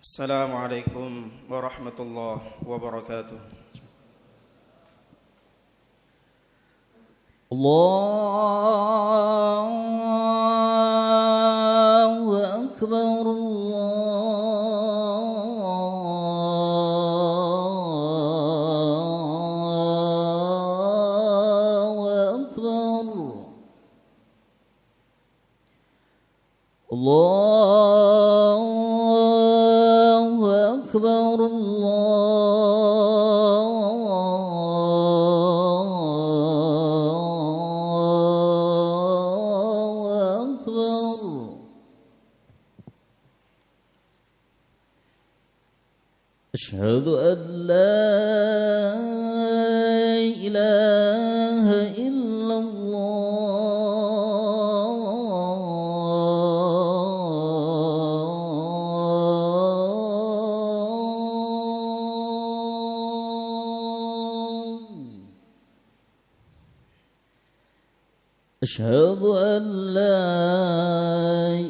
Assalamualaikum warahmatullahi wabarakatuh. Allahu Akbar, Allahu Akbar, Allahu Akbar, أشهد أن لا إله إلا الله، أشهد أن لا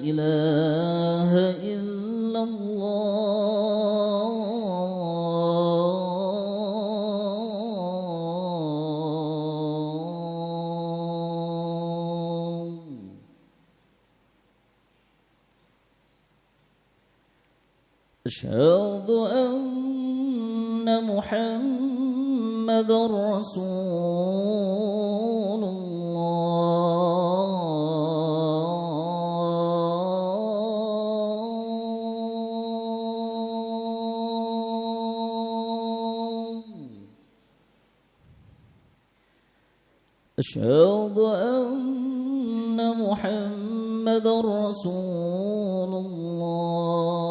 إله إلا الله، أشهد أن محمدًا رسول الله، أشهد أن محمدًا رسول الله.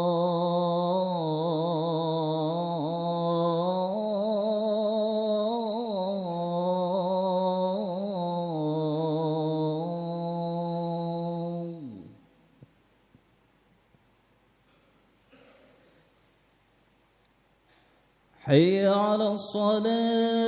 حي على الصلاة،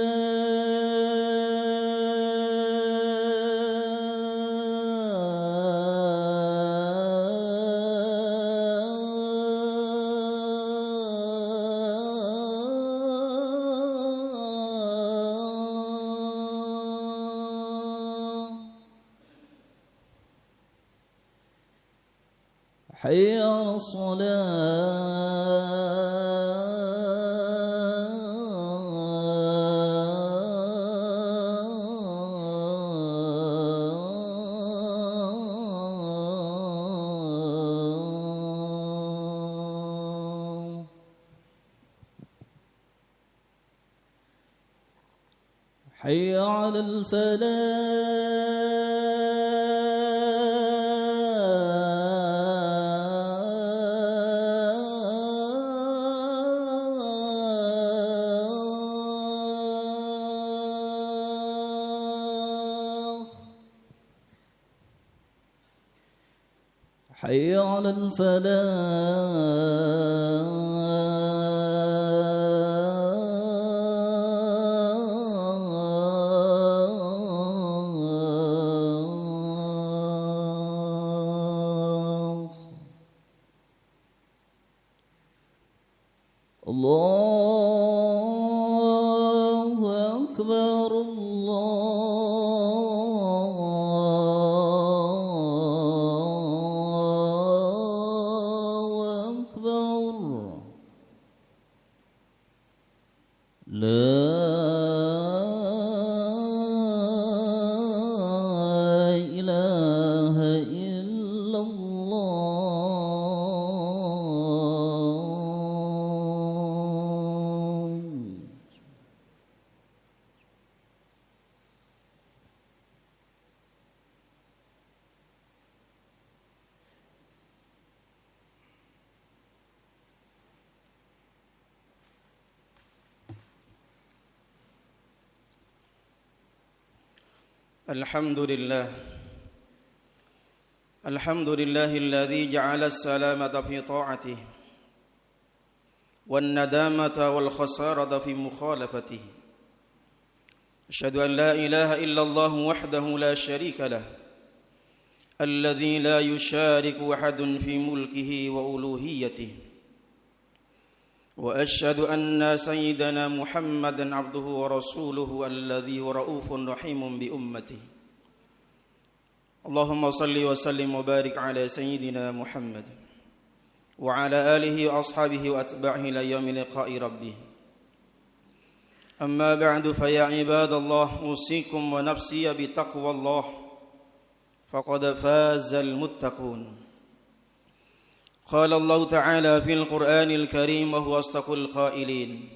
حي على الصلاة، حي على الفلاح، حي على الفلاح. الله أكبر، الله أكبر، لا إله إلا الله. الحمد لله الذي جعل السلامة في طاعته والندامة والخسارة في مخالفته. أشهد أن لا إله إلا الله وحده لا شريك له الذي لا يشارك أحد في ملكه وألوهيته، وأشهد أن سيدنا محمدا عبده ورسوله الذي هو رؤوف رحيم بأمته اللهم صل وسلم وبارك على سيدنا محمد وعلى آله وأصحابه وأتباعه إلى يوم لقاء ربه أما بعد فيا عباد الله أوصيكم ونفسي بتقوى الله فقد فاز المتقون قال الله تعالى في القرآن الكريم وهو أصدق القائلين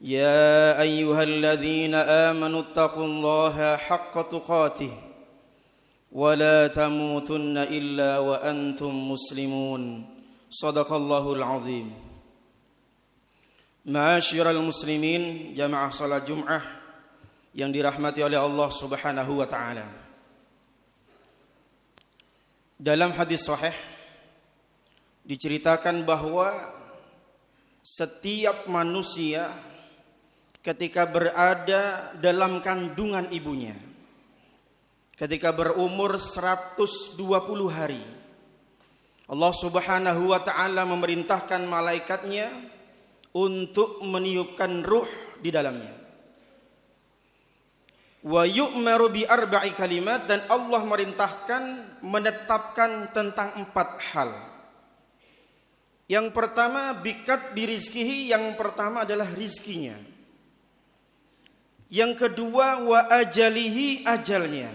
يا أيها الذين آمنوا اتقوا الله حق تقاته ولا تموتن إلا وأنتم مسلمون صدق الله العظيم. Ma'asyiral muslimin, jamaah salat Jumat yang dirahmati oleh Allah Subhanahu wa taala. Dalam hadis sahih diceritakan bahwa setiap manusia ketika berada dalam kandungan ibunya, ketika berumur 120 hari, Allah Subhanahu wa taala memerintahkan malaikatnya untuk meniupkan ruh di dalamnya. Wa yu'maru bi arba'i kalimat, dan Allah merintahkan menetapkan tentang 4 hal. Yang pertama bikat birizkihi, yang pertama adalah rizkinya. Yang kedua wa ajalihi, ajalnya.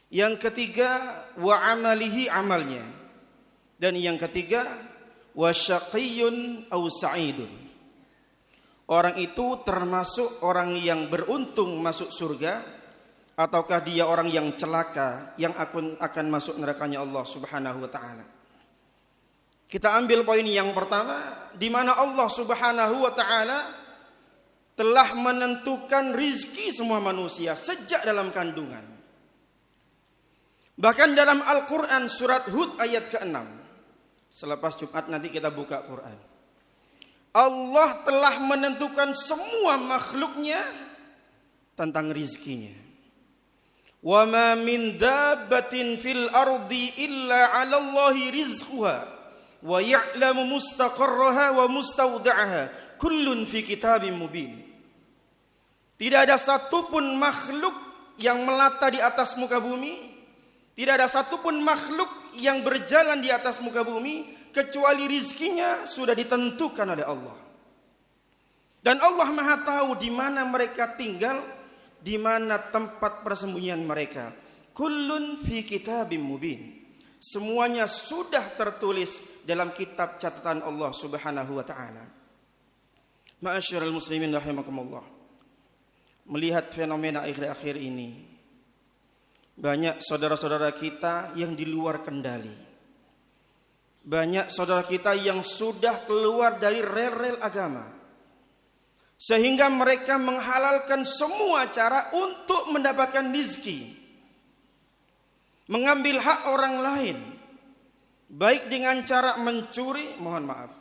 Yang ketiga wa amalihi, amalnya. Dan yang ketiga wa syaqiyyun aw sa'idun. Orang itu termasuk orang yang beruntung masuk surga, ataukah dia orang yang celaka yang akan masuk nerakanya Allah Subhanahu wa taala. Kita ambil poin yang pertama, di mana Allah Subhanahu wa taala telah menentukan rizki semua manusia sejak dalam kandungan. Bahkan dalam Al-Quran surat Hud ayat ke-6, selepas Jumat nanti kita buka Quran, Allah telah menentukan semua makhluknya tentang rizkinya. Wa ma min dabbatin fil ardi illa 'ala Allahi rizquha wa ya'lamu mustaqarraha wa mustawda'aha kullun fi kitabim mubin. Tidak ada satupun makhluk yang melata di atas muka bumi, tidak ada satupun makhluk yang berjalan di atas muka bumi kecuali rizkinya sudah ditentukan oleh Allah. Dan Allah Maha tahu di mana mereka tinggal, di mana tempat persembunyian mereka. Kullun fi kitabim mubin. Semuanya sudah tertulis dalam kitab catatan Allah Subhanahu wa taala. Ma'asyiral muslimin rahimakumullah. Melihat fenomena akhir-akhir ini, banyak saudara-saudara kita yang di luar kendali. Banyak saudara kita yang sudah keluar dari rel-rel agama, sehingga mereka menghalalkan semua cara untuk mendapatkan rezeki, mengambil hak orang lain, baik dengan cara mencuri, mohon maaf,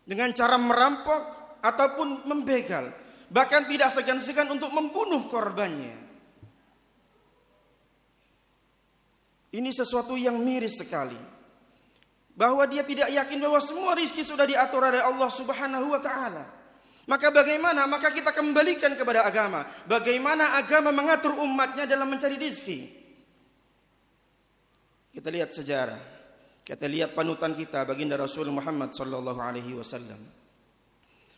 dengan cara merampok ataupun membegal, bahkan tidak segan-segan untuk membunuh korbannya. Ini sesuatu yang miris sekali, bahwa dia tidak yakin bahwa semua rizki sudah diatur oleh Allah Subhanahu wa taala. Maka bagaimana? Maka kita kembalikan kepada agama. Bagaimana agama mengatur umatnya dalam mencari rizki. Kita lihat sejarah, kita lihat panutan kita baginda Rasul Muhammad sallallahu alaihi wasallam.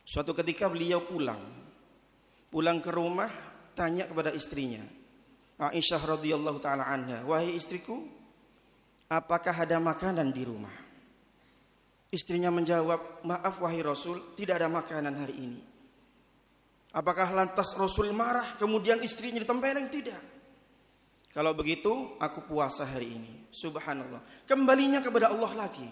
Suatu ketika beliau pulang ke rumah, tanya kepada istrinya Aisyah radhiyallahu taala anha, "Wahai istriku, apakah ada makanan di rumah?" Istrinya menjawab, "Maaf wahai Rasul, tidak ada makanan hari ini." Apakah lantas Rasul marah kemudian istrinya ditempeleng? Tidak. "Kalau begitu aku puasa hari ini." Subhanallah, kembalinya kepada Allah lagi.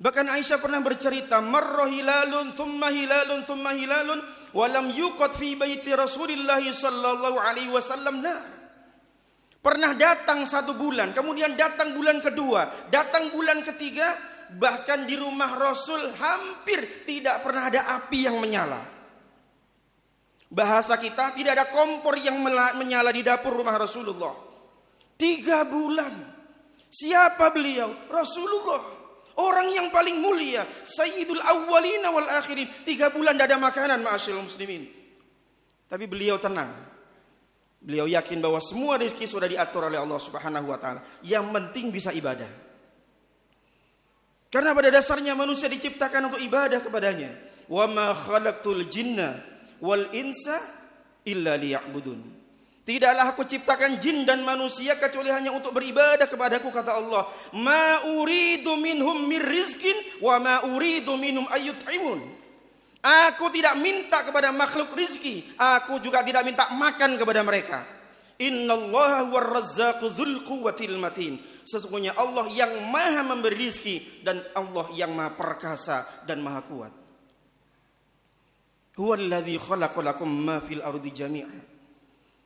Bahkan Aisyah pernah bercerita, "Marra hilalun thumma hilalun thumma hilalun wa lam yuqad fi baiti Rasulillah sallallahu alaihi wasallam." Pernah datang 1 bulan, kemudian datang bulan kedua, datang bulan ketiga, bahkan di rumah Rasul hampir tidak pernah ada api yang menyala. Bahasa kita, tidak ada kompor yang menyala di dapur rumah Rasulullah. 3 bulan. Siapa beliau? Rasulullah. Orang yang paling mulia, Sayyidul Awwalina wal Akhirin. 3 bulan tidak ada makanan, ma'asyiral muslimin. Tapi beliau tenang. Beliau yakin bahwa semua rezeki sudah diatur oleh Allah Subhanahu wa taala. Yang penting bisa ibadah. Karena pada dasarnya manusia diciptakan untuk ibadah kepadanya. Wa ma khalaqtul jinna wal insa illa liya'budun. Tidaklah aku ciptakan jin dan manusia kecuali hanya untuk beribadah kepadaku, kata Allah. Ma uridu minhum mir rizkin wa ma uridu minhum ayyut'imun. Aku tidak minta kepada makhluk rizki, aku juga tidak minta makan kepada mereka. Innallaha huwar razzaqu dzul quwwatil matin. Sesungguhnya Allah yang maha memberi rizki dan Allah yang maha perkasa dan maha kuat. Huwallazi khalaqa lakum ma fil ardi jami'an.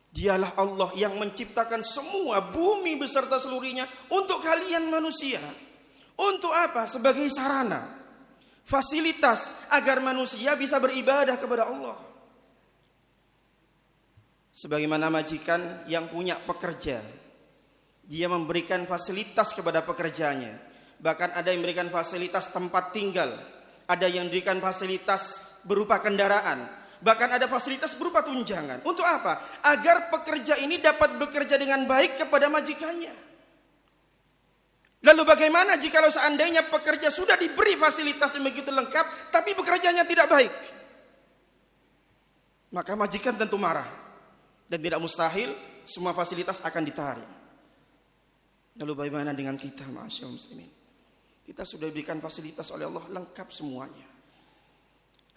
Dialah Allah yang menciptakan semua bumi beserta seluruhnya untuk kalian manusia. Untuk apa? Sebagai sarana, fasilitas agar manusia bisa beribadah kepada Allah. Sebagaimana majikan yang punya pekerja, dia memberikan fasilitas kepada pekerjanya. Bahkan ada yang memberikan fasilitas tempat tinggal, ada yang memberikan fasilitas berupa kendaraan. Bahkan ada fasilitas berupa tunjangan. Untuk apa? Agar pekerja ini dapat bekerja dengan baik kepada majikannya. Lalu bagaimana jikalau seandainya pekerja sudah diberi fasilitas yang begitu lengkap, tapi bekerjanya tidak baik? Maka majikan tentu marah. Dan tidak mustahil semua fasilitas akan ditarik. Lalu bagaimana dengan kita, ma'asyiral muslimin? Kita sudah diberikan fasilitas oleh Allah lengkap semuanya.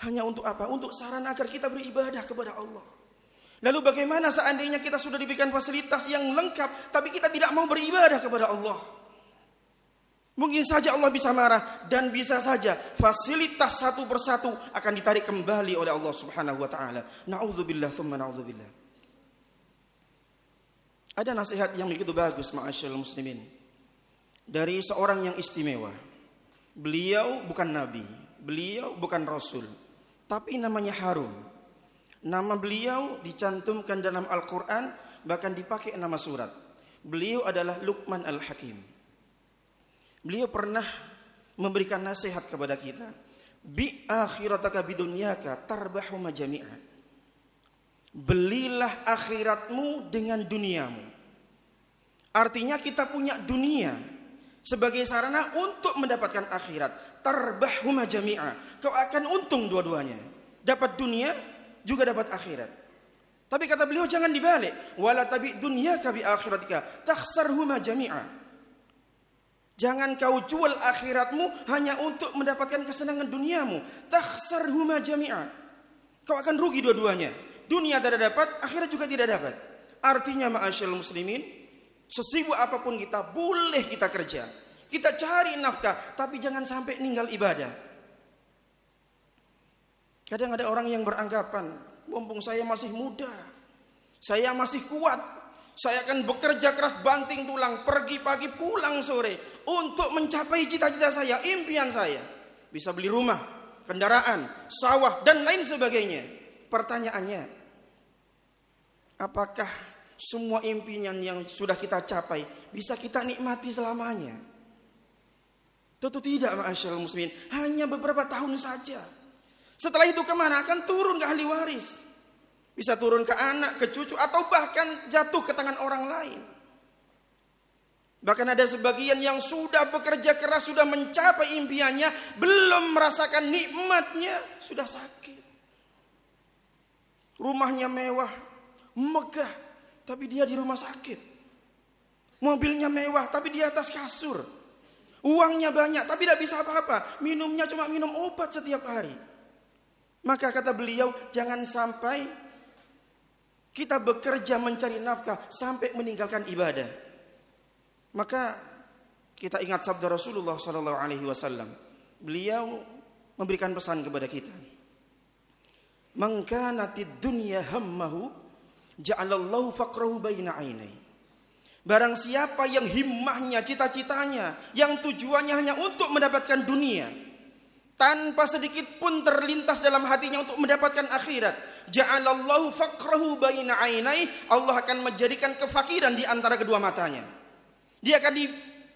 Hanya untuk apa? Untuk sarana agar kita beribadah kepada Allah. Lalu bagaimana seandainya kita sudah diberikan fasilitas yang lengkap, tapi kita tidak mau beribadah kepada Allah? Mungkin saja Allah bisa marah, dan bisa saja fasilitas satu persatu akan ditarik kembali oleh Allah Subhanahu wa taala. Na'udzubillah tsumma na'udzubillah. Ada nasihat yang begitu bagus, ma'asyiral muslimin, dari seorang yang istimewa. Beliau bukan nabi, beliau bukan rasul, tapi namanya Harun. Nama beliau dicantumkan dalam Al-Quran, bahkan dipakai nama surat. Beliau adalah Luqman Al-Hakim. Beliau pernah memberikan nasihat kepada kita. Bi akhirataka bidunyaka tarbahu majami'a. Belilah akhiratmu dengan duniamu. Artinya kita punya dunia sebagai sarana untuk mendapatkan akhirat. Tarbahu majami'a. Kau akan untung dua-duanya. Dapat dunia juga dapat akhirat. Tapi kata beliau jangan dibalik. Wala tabi dunyaka bi akhiratika takhsarhuma jami'a. Jangan kau jual akhiratmu hanya untuk mendapatkan kesenangan duniamu. Takhsarhuma jami'a. Kau akan rugi dua-duanya. Dunia tidak dapat, akhirat juga tidak dapat. Artinya ma'asyiral muslimin, sesibuk apapun kita boleh kita kerja. Kita cari nafkah, tapi jangan sampai ninggal ibadah. Kadang ada orang yang beranggapan, mumpung saya masih muda, saya masih kuat, saya akan bekerja keras banting tulang, pergi pagi pulang sore untuk mencapai cita-cita saya, impian saya. Bisa beli rumah, kendaraan, sawah, dan lain sebagainya. Pertanyaannya, apakah semua impian yang sudah kita capai bisa kita nikmati selamanya? Tentu tidak, ma'asyiral muslimin. Hanya beberapa tahun saja. Setelah itu kemana? Akan turun ke ahli waris. Bisa turun ke anak, ke cucu, atau bahkan jatuh ke tangan orang lain. Bahkan ada sebagian yang sudah bekerja keras, sudah mencapai impiannya, belum merasakan nikmatnya, sudah sakit. Rumahnya mewah, megah, tapi dia di rumah sakit. Mobilnya mewah, tapi di atas kasur. Uangnya banyak, tapi tidak bisa apa-apa. Minumnya cuma minum obat setiap hari. Maka kata beliau, jangan sampai kita bekerja mencari nafkah sampai meninggalkan ibadah. Maka kita ingat sabda Rasulullah SAW. Beliau memberikan pesan kepada kita. Man kanatid dunya hammahu ja'alallahu faqrahu baina ainai. Barang siapa yang himmahnya, cita-citanya, yang tujuannya hanya untuk mendapatkan dunia, tanpa sedikit pun terlintas dalam hatinya untuk mendapatkan akhirat, ja'alallahu faqrahu baina ainai, Allah akan menjadikan kefakiran di antara kedua matanya. Dia akan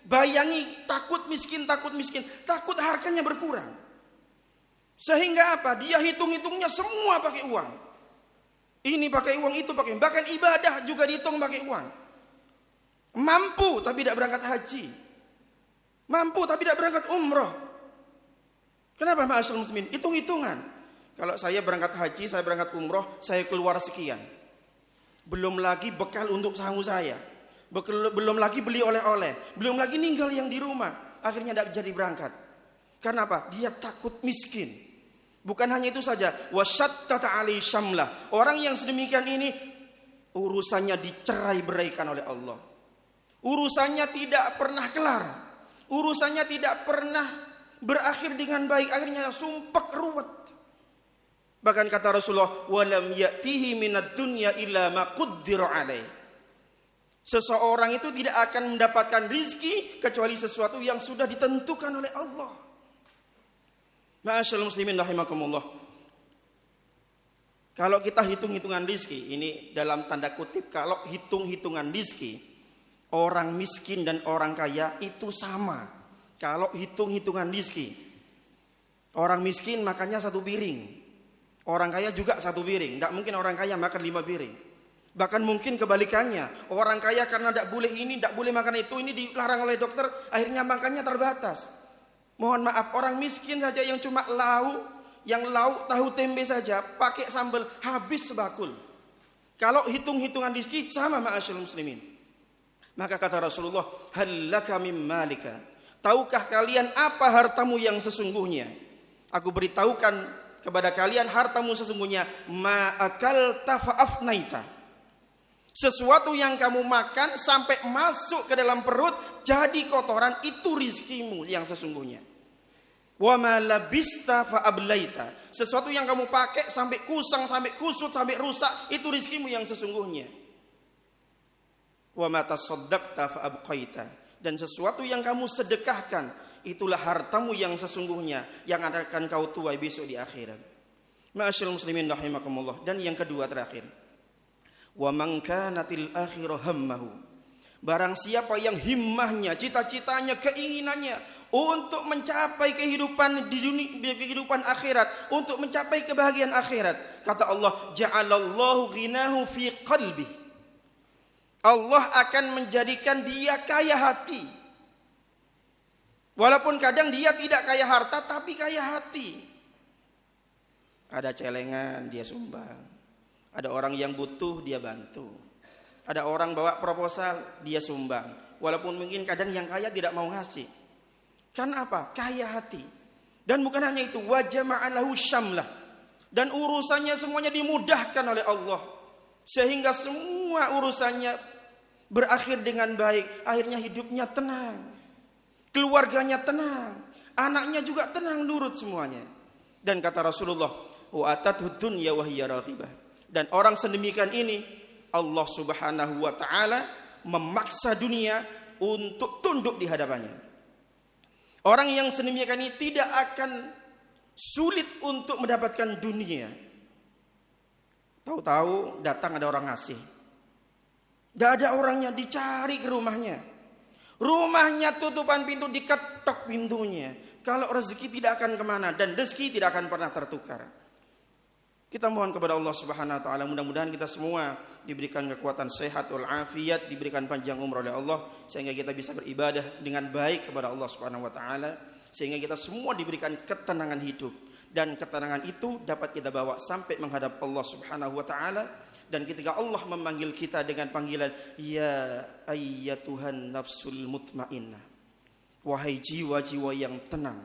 Bayangi takut miskin, takut hartanya berkurang. Sehingga apa? Dia hitung-hitungnya semua pakai uang. Ini pakai uang, itu pakai uang. Bahkan ibadah juga dihitung pakai uang. Mampu tapi tidak berangkat haji. Mampu tapi tidak berangkat umroh. Kenapa ma'asyiral muslimin? Hitung-hitungan. Kalau saya berangkat haji, saya berangkat umroh, saya keluar sekian. Belum lagi bekal untuk sahur saya. Belum lagi beli oleh-oleh. Belum lagi ninggal yang di rumah. Akhirnya tidak jadi berangkat. Karena apa? Dia takut miskin. Bukan hanya itu saja. Wasyattata alaihi syamlah. Orang yang sedemikian ini urusannya dicerai-beraikan oleh Allah. Urusannya tidak pernah kelar. Urusannya tidak pernah berakhir dengan baik. Akhirnya sumpek ruwet. Bahkan kata Rasulullah, walam ya'tihi minad dunya illa ma quddira alaih. Seseorang itu tidak akan mendapatkan rizki kecuali sesuatu yang sudah ditentukan oleh Allah. Ma'asyiral muslimin rahimakumullah. Kalau kita hitung-hitungan rizki, ini dalam tanda kutip, kalau hitung-hitungan rizki, orang miskin dan orang kaya itu sama. Kalau hitung-hitungan rizki, orang miskin makannya 1 piring, orang kaya juga 1 piring. Tidak mungkin orang kaya makan 5 piring. Bahkan mungkin kebalikannya, orang kaya karena tidak boleh ini, tidak boleh makan itu, ini dilarang oleh dokter, akhirnya makannya terbatas. Mohon maaf, orang miskin saja yang cuma lauk tahu tempe saja pakai sambal habis sebakul. Kalau hitung-hitungan rezeki sama ma'asyiral muslimin. Maka kata Rasulullah, hallaka mim malika. Tahukah kalian apa hartamu yang sesungguhnya? Aku beritahukan kepada kalian hartamu sesungguhnya, ma akalta fa afnaita. Sesuatu yang kamu makan sampai masuk ke dalam perut jadi kotoran, itu rizkimu yang sesungguhnya. Wa ma labista fa ablaita. Sesuatu yang kamu pakai sampai kusang, sampai kusut, sampai rusak, itu rizkimu yang sesungguhnya. Wa ma tasaddaqta fa abqaita. Dan sesuatu yang kamu sedekahkan, itulah hartamu yang sesungguhnya, yang akan kau tuai besok di akhirat. Ma'asyiral muslimin rahimakumullah. Dan yang kedua terakhir, wa man kanatil akhirah hammahu. Barang siapa yang himmahnya, cita-citanya, keinginannya untuk mencapai kehidupan di dunia, kehidupan akhirat, untuk mencapai kebahagiaan akhirat, kata Allah, ja'alallahu ghinahu fi qalbi. Allah akan menjadikan dia kaya hati. Walaupun kadang dia tidak kaya harta, tapi kaya hati. Ada celengan, dia sumbang. Ada orang yang butuh, dia bantu. Ada orang bawa proposal, dia sumbang. Walaupun mungkin kadang yang kaya tidak mau ngasih. Karena apa? Kaya hati. Dan bukan hanya itu, wa jama'alahu syamlah. Dan urusannya semuanya dimudahkan oleh Allah. Sehingga semua urusannya berakhir dengan baik. Akhirnya hidupnya tenang. Keluarganya tenang. Anaknya juga tenang, nurut semuanya. Dan kata Rasulullah, wa atathu dunya wa hiya raghibah. Dan orang sedemikian ini, Allah subhanahu wa ta'ala memaksa dunia untuk tunduk di hadapannya. Orang yang sedemikian ini tidak akan sulit untuk mendapatkan dunia. Tahu-tahu datang ada orang ngasih. Tidak ada orangnya, dicari ke rumahnya. Rumahnya tutupan pintu, diketok pintunya. Kalau rezeki tidak akan kemana, dan rezeki tidak akan pernah tertukar. Kita mohon kepada Allah subhanahu wa ta'ala, mudah-mudahan kita semua diberikan kekuatan sehat wal afiat, diberikan panjang umur oleh Allah, sehingga kita bisa beribadah dengan baik kepada Allah subhanahu wa ta'ala, sehingga kita semua diberikan ketenangan hidup. Dan ketenangan itu dapat kita bawa sampai menghadap Allah subhanahu wa ta'ala. Dan ketika Allah memanggil kita dengan panggilan, ya ayyatuhan nafsul mutmainnah, wahai jiwa-jiwa yang tenang,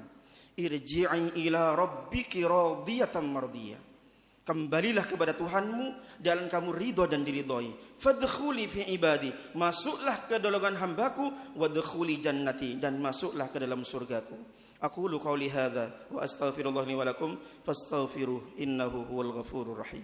irji'i ila rabbiki radiyatan mardiyah. Kembalilah kepada Tuhanmu dalam kamu ridho dan diridhoi. Fadkhuli fi ibadi, masuklah ke golongan hambaku, wadkhuli jannati, dan masuklah ke dalam surgaku. Aqulu qauli hadza wa astaghfirullah li wa lakum fastaghfiruh innahu huwal ghafurur rahim.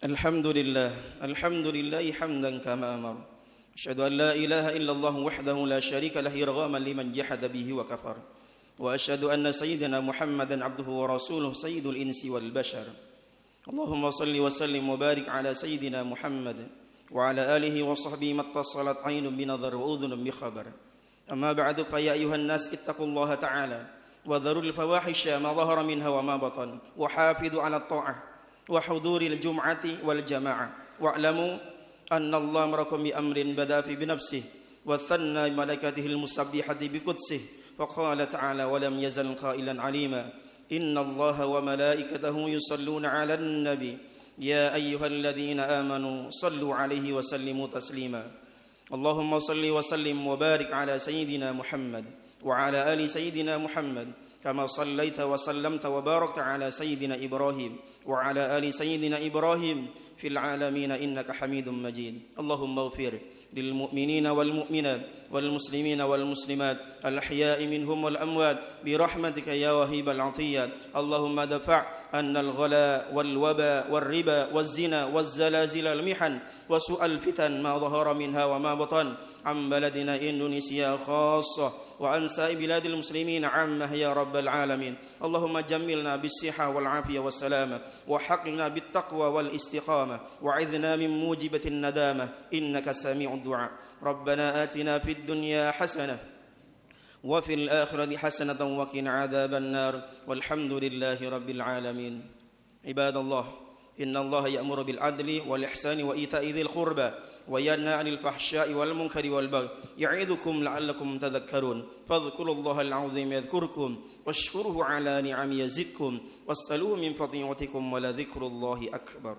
Alhamdulillah hamdan kama amar أشهد أن لا إله إلا الله وحده لا شريك له إرغاما لمن جحد به وكفر وأشهد أن سيدنا محمدا عبده ورسوله سيد الإنس والبشر اللهم صل وسلم وبارك على سيدنا محمد وعلى آله وصحبه ما اتصلت عين بنظر وأذن بخبر أما بعد فيا أيها الناس اتقوا الله تعالى وذروا الفواحش ما ظهر منها وما بطن وحافظوا على الطاعة وحضور الجمعة والجماعة واعلموا أن الله أمركم بأمر بدأ في بنفسه وثنى ملائكته المسبحة بقدسه فقال تعالى ولم يزل قائلا عليما إن الله وملائكته يصلون على النبي يا أيها الذين آمنوا صلوا عليه وسلموا تسليما اللهم صل وسلم وبارك على سيدنا محمد وعلى آل سيدنا محمد كما صليت وسلمت وباركت على سيدنا إبراهيم وعلى آل سيدنا إبراهيم في العالمين إنك حميد مجيد اللهم اغفر للمؤمنين والمؤمنات والمسلمين والمسلمات الأحياء منهم والأموات برحمتك يا وهيب العطيات اللهم دفع عنا الغلاء والوباء والربا والزنا والزلازل المحن وسوء الفتن ما ظهر منها وما بطن عن بلدنا إندونيسيا خاصة وعن سائر بلاد المسلمين عامة يا رب العالمين اللهم جملنا بالصحة والعافية والسلامة وحقنا بالتقوى والاستقامة وعذنا من موجبة الندامة إنك سميع الدعاء ربنا آتنا في الدنيا حسنة وفي الآخرة حسنة وقنا عذاب النار والحمد لله رب العالمين عباد الله إن الله يأمر بالعدل والإحسان وإيتاء ذي القربى وينهى عن الفحشاء والمنكر والبغي يعظكم لعلكم تذكرون فاذكروا الله العظيم يذكركم واشكروه على نعم يزدكم واسألوه من فضيلتكم ولذكر الله أكبر